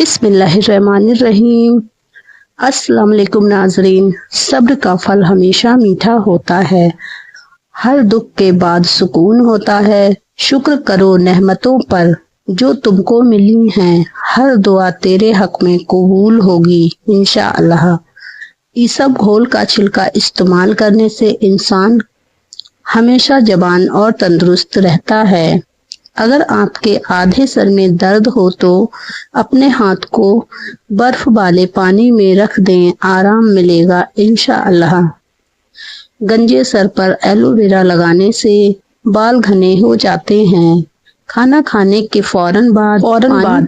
बिस्मिल्लाहिर्रहमानिर्रहीम। अस्सलाम वालेकुम नाजरीन। सब्र का फल हमेशा मीठा होता है। हर दुख के बाद सुकून होता है। शुक्र करो नेमतों पर जो तुमको मिली हैं। हर दुआ तेरे हक में कबूल होगी इंशाअल्लाह। इसब घोल का छिलका इस्तेमाल करने से इंसान हमेशा जवान और तंदुरुस्त रहता है। अगर आपके आधे सर में दर्द हो तो अपने हाथ को बर्फ वाले पानी में रख दें, आराम मिलेगा इंशाअल्लाह। गंजे सर पर एलोवेरा लगाने से बाल घने हो जाते हैं। खाना खाने के फौरन बाद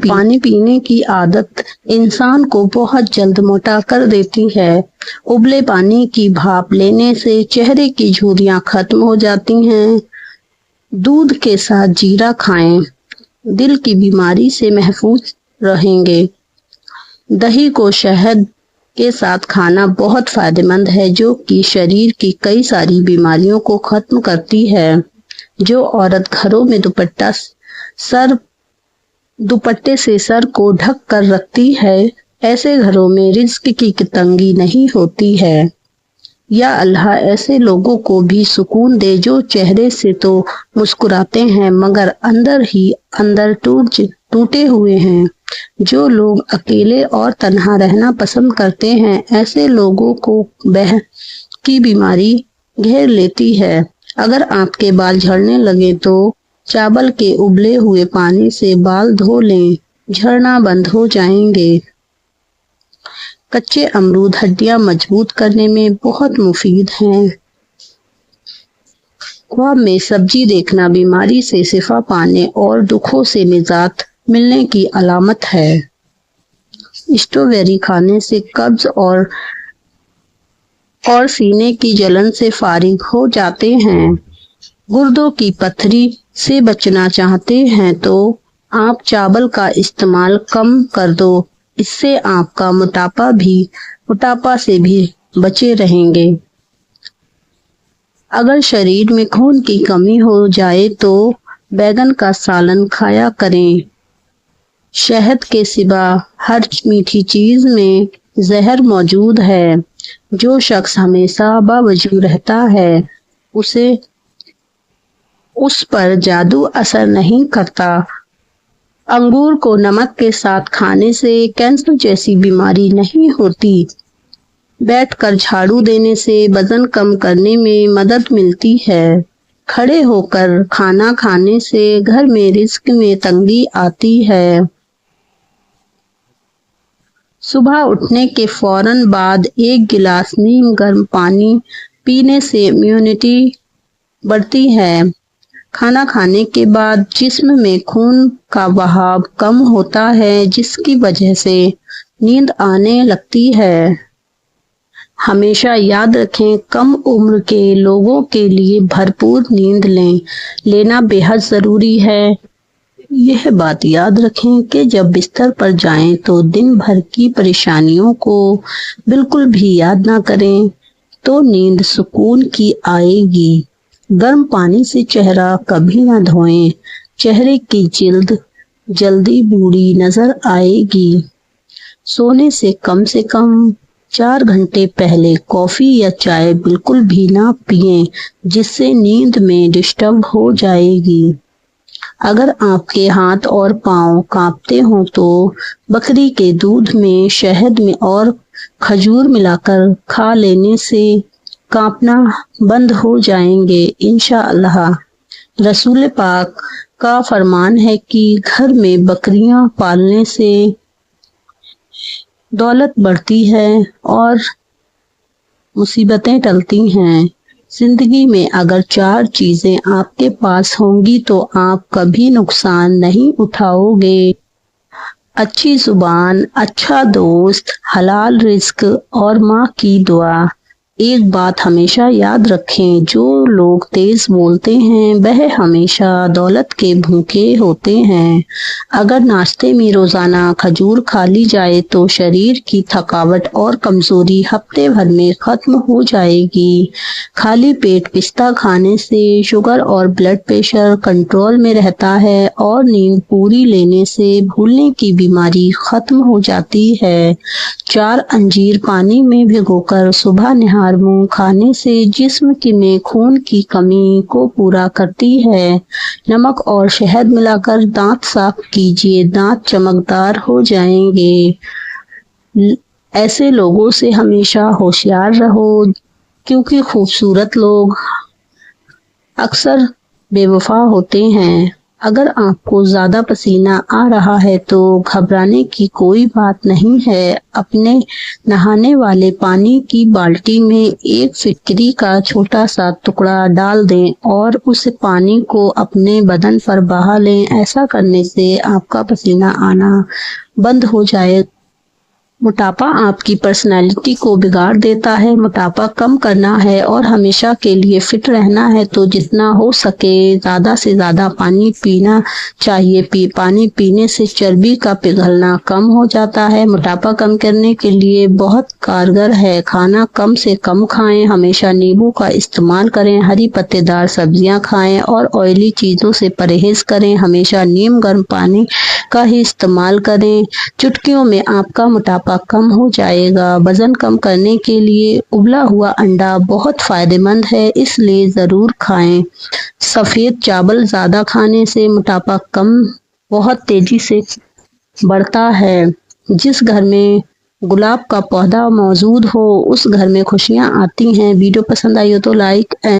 पानी पीने की आदत इंसान को बहुत जल्द मोटा कर देती है। उबले पानी की भाप लेने से चेहरे की झुर्रियां खत्म हो जाती हैं। दूध के साथ जीरा खाएं, दिल की बीमारी से महफूज रहेंगे। दही को शहद के साथ खाना बहुत फायदेमंद है, जो कि शरीर की कई सारी बीमारियों को खत्म करती है। जो औरत घरों में दुपट्टे से सर को ढक कर रखती है, ऐसे घरों में रिज्क की तंगी नहीं होती है। या अल्लाह ऐसे लोगों को भी सुकून दे जो चेहरे से तो मुस्कुराते हैं मगर अंदर ही अंदर टूटे हुए हैं। जो लोग अकेले और तन्हा रहना पसंद करते हैं, ऐसे लोगों को बह की बीमारी घेर लेती है। अगर आपके बाल झड़ने लगे तो चावल के उबले हुए पानी से बाल धो लें, झड़ना बंद हो जाएंगे। कच्चे अमरूद हड्डियां मजबूत करने में बहुत मुफीद हैं। ख्वाब में सब्जी देखना बीमारी से शिफा पाने और दुखों से निजात मिलने की अलामत है। स्ट्रॉबेरी खाने से कब्ज और सीने की जलन से फारिग हो जाते हैं। गुर्दों की पथरी से बचना चाहते हैं तो आप चावल का इस्तेमाल कम कर दो, इससे आपका मोटापा से भी बचे रहेंगे। अगर शरीर में खून की कमी हो जाए तो बैगन का सालन खाया करें। शहद के सिवा हर मीठी चीज में जहर मौजूद है। जो शख्स हमेशा बावजूद रहता है उस पर जादू असर नहीं करता। अंगूर को नमक के साथ खाने से कैंसर जैसी बीमारी नहीं होती। बैठकर झाड़ू देने से वजन कम करने में मदद मिलती है। खड़े होकर खाना खाने से घर में रिज्क में तंगी आती है। सुबह उठने के फौरन बाद 1 गिलास नीम गर्म पानी पीने से इम्यूनिटी बढ़ती है। खाना खाने के बाद जिस्म में खून का बहाव कम होता है, जिसकी वजह से नींद आने लगती है। हमेशा याद रखें, कम उम्र के लोगों के लिए भरपूर नींद लेना बेहद जरूरी है। यह बात याद रखें कि जब बिस्तर पर जाएं तो दिन भर की परेशानियों को बिल्कुल भी याद ना करें, तो नींद सुकून की आएगी। गर्म पानी से चेहरा कभी ना धोएं, चेहरे की जिल्द जल्दी बूढ़ी नजर आएगी। सोने से कम 4 घंटे पहले कॉफी या चाय बिल्कुल भी ना पिएं, जिससे नींद में डिस्टर्ब हो जाएगी। अगर आपके हाथ और पांव कांपते हों तो बकरी के दूध में शहद में और खजूर मिलाकर खा लेने से कांपना बंद हो जाएंगे इंशाअल्लाह। रसूल पाक का फरमान है कि घर में बकरियां पालने से दौलत बढ़ती है और मुसीबतें टलती हैं। जिंदगी में अगर 4 चीजें आपके पास होंगी तो आप कभी नुकसान नहीं उठाओगे। अच्छी जुबान, अच्छा दोस्त, हलाल रिज्क और माँ की दुआ। ایک بات ہمیشہ یاد رکھیں، جو لوگ تیز بولتے ہیں وہ ہمیشہ دولت کے بھوکے ہوتے ہیں۔ اگر ناشتے میں روزانہ کھجور کھا لی جائے تو شریر کی تھکاوٹ اور کمزوری ہفتے بھر میں ختم ہو جائے گی۔ خالی پیٹ پستہ کھانے سے شوگر اور بلڈ پریشر کنٹرول میں رہتا ہے اور نیند پوری لینے سے بھولنے کی بیماری ختم ہو جاتی ہے۔ 4 انجیر پانی میں بھگو کر صبح نہار منہ کھانے سے جسم میں خون کی کمی کو پورا کرتی ہے۔ نمک اور شہد ملا کر دانت صاف کیجیے، دانت چمکدار ہو جائیں گے۔ ایسے لوگوں سے ہمیشہ ہوشیار رہو کیونکہ خوبصورت لوگ اکثر بے وفا ہوتے ہیں۔ اگر آپ کو زیادہ پسینہ آ رہا ہے تو گھبرانے کی کوئی بات نہیں ہے۔ اپنے نہانے والے پانی کی بالٹی میں ایک فٹکری کا چھوٹا سا ٹکڑا ڈال دیں اور اس پانی کو اپنے بدن پر بہا لیں۔ ایسا کرنے سے آپ کا پسینہ آنا بند ہو جائے گا۔ موٹاپا آپ کی پرسنالٹی کو بگاڑ دیتا ہے۔ موٹاپا کم کرنا ہے اور ہمیشہ کے لیے فٹ رہنا ہے تو جتنا ہو سکے زیادہ سے زیادہ پانی پینا چاہیے۔ پانی پینے سے چربی کا پگھلنا کم ہو جاتا ہے۔ موٹاپا کم کرنے کے لیے بہت کارگر ہے۔ کھانا کم سے کم کھائیں، ہمیشہ نیبو کا استعمال کریں، ہری پتے دار سبزیاں کھائیں اور آئلی چیزوں سے پرہیز کریں۔ ہمیشہ نیم گرم پانی کا ہی استعمال کریں۔ چٹکیوں میں آپ کا موٹاپا کم ہو جائے گا۔ وزن کم کرنے کے لیے ابلا ہوا انڈا بہت فائدہ مند ہے، اس لیے ضرور کھائیں۔ سفید چاول زیادہ کھانے سے موٹاپا بہت تیزی سے بڑھتا ہے۔ جس گھر میں گلاب کا پودا موجود ہو اس گھر میں خوشیاں آتی ہیں۔ ویڈیو پسند آئی ہو تو لائک